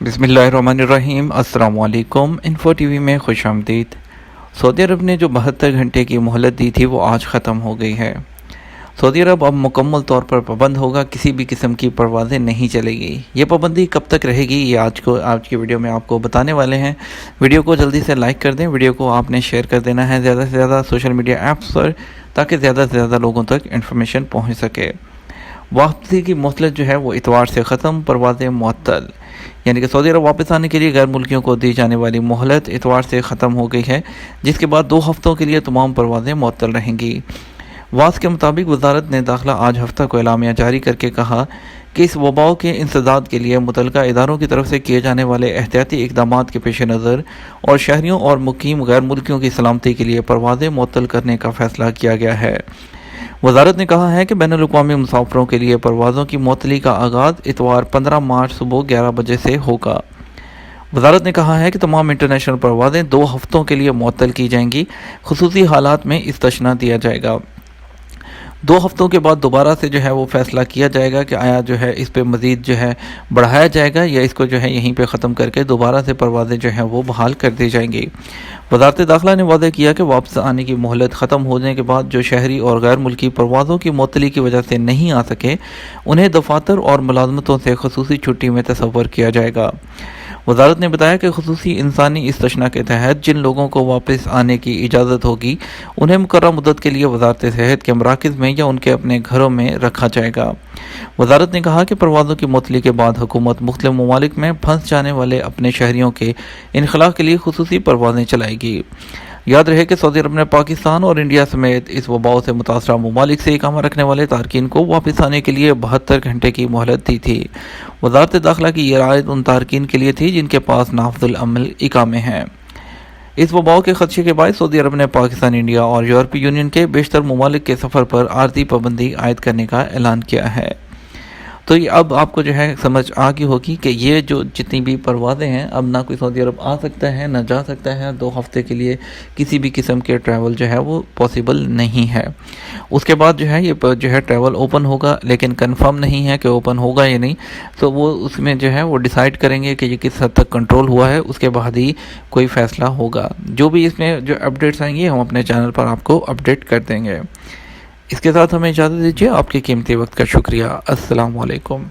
बिस्मिल्लाहिर्रहमानिर्रहीम। अस्सलाम वालेकुम। इन्फो टीवी में खुश आमदीद। सऊदी अरब ने जो 72 घंटे की मोहलत दी थी वो आज ख़त्म हो गई है। सऊदी अरब अब मुकम्मल तौर पर पाबंद होगा, किसी भी किस्म की परवाज़ें नहीं चलेगी। ये पाबंदी कब तक रहेगी ये आज की वीडियो में आपको बताने वाले हैं। वीडियो को जल्दी से लाइक कर दें, वीडियो को आपने शेयर कर देना है ज़्यादा से ज़्यादा सोशल मीडिया ऐप्स पर, ताकि ज़्यादा से ज़्यादा लोगों तक इन्फॉर्मेशन पहुँच सके। वापसी की मोहलत जो है वो इतवार से ख़त्म, परवाज़ें मुअत्तल, यानी कि सऊदी अरब वापस आने के लिए गैर मुल्कियों को दी जाने वाली मोहलत इतवार से ख़त्म हो गई है, जिसके बाद 2 हफ़्तों के लिए तमाम परवाज़ें मुअत्तल रहेंगी। वास के मुताबिक वजारत ने दाखिला आज हफ्ता को एलामिया जारी करके कहा कि इस वबाओं के इंसदाद के लिए मुतल्लिका इदारों की तरफ से किए जाने वाले एहतियाती इक़दामात के पेश नज़र और शहरियों और मुकीम गैर मुल्कियों की सलामती के लिए परवाज़ें मुअत्तल करने का फ़ैसला किया गया है। वजारत ने कहा है कि बैनुल-अक़वामी मुसाफिरों के लिए परवाज़ों की मुअत्तली का आगाज़ इतवार 15 मार्च सुबह 11 बजे से होगा। वजारत ने कहा है कि तमाम इंटरनेशनल परवाज़ें 2 हफ़्तों के लिए मुअत्तल की जाएंगी। खुसूसी हालात में इस्तिस्ना दिया जाएगा। 2 हफ़्तों के बाद दोबारा से जो है वो फ़ैसला किया जाएगा कि आया जो है इस पे मज़ीद जो है बढ़ाया जाएगा या इसको जो है यहीं पे ख़त्म करके दोबारा से परवाज़ें जो हैं वो बहाल कर दी जाएंगी। वज़ारत दाखिला ने वादा किया कि वापस आने की मोहलत ख़त्म होने के बाद जो शहरी और गैर मुल्की परवाज़ों की मुअत्तली की वजह से नहीं आ सके, उन्हें दफातर और मुलाजमतों से ख़ुसूसी छुट्टी में तसव्वुर किया जाएगा। वजारत ने बताया कि खुसूसी इंसानी इस्तिस्ना के तहत जिन लोगों को वापस आने की इजाज़त होगी, उन्हें मुकर्रर मुद्दत के लिए वजारत सेहत के मराकज़ में या उनके अपने घरों में रखा जाएगा। वजारत ने कहा कि परवाज़ों की मुअत्तली के बाद हुकूमत मुख्तलिफ ममालिक में फंस जाने वाले अपने शहरियों के इनखला के लिए खुसूसी परवाज़ें चलाएगी। याद रहे कि सऊदी अरब ने पाकिस्तान और इंडिया समेत इस वबाओं से मुतासरा ममालिक से इकामा रखने वाले तारकीन को वापस आने के लिए 72 घंटे की मोहलत दी थी। वजारत दाखिला की ये रायत उन तारकीन के लिए थी जिनके पास नाफिजुल अमल इकामे हैं। इस वबाओं के खदशे के बाद सऊदी अरब ने पाकिस्तान, इंडिया और यूरोपीय यूनियन के बेशतर ममालिक के सफ़र पर आर्जी पाबंदी आयद करने का ऐलान किया है। तो ये अब आपको जो है समझ आ गई होगी कि ये जो जितनी भी परवाज़ें हैं, अब ना कोई सऊदी अरब आ सकता है ना जा सकता है। 2 हफ़्ते के लिए किसी भी किस्म के ट्रैवल जो है वो पॉसिबल नहीं है। उसके बाद जो है ये जो है ट्रैवल ओपन होगा, लेकिन कंफर्म नहीं है कि ओपन होगा या नहीं। तो वो उसमें जो है वो डिसाइड करेंगे कि ये किस हद तक कंट्रोल हुआ है, उसके बाद ही कोई फ़ैसला होगा। जो भी इसमें जो अपडेट्स आएंगी हम अपने चैनल पर आपको अपडेट कर देंगे। इसके साथ हमें इजाज़त दीजिए। आपके कीमती वक्त का शुक्रिया। अस्सलाम वालेकुम।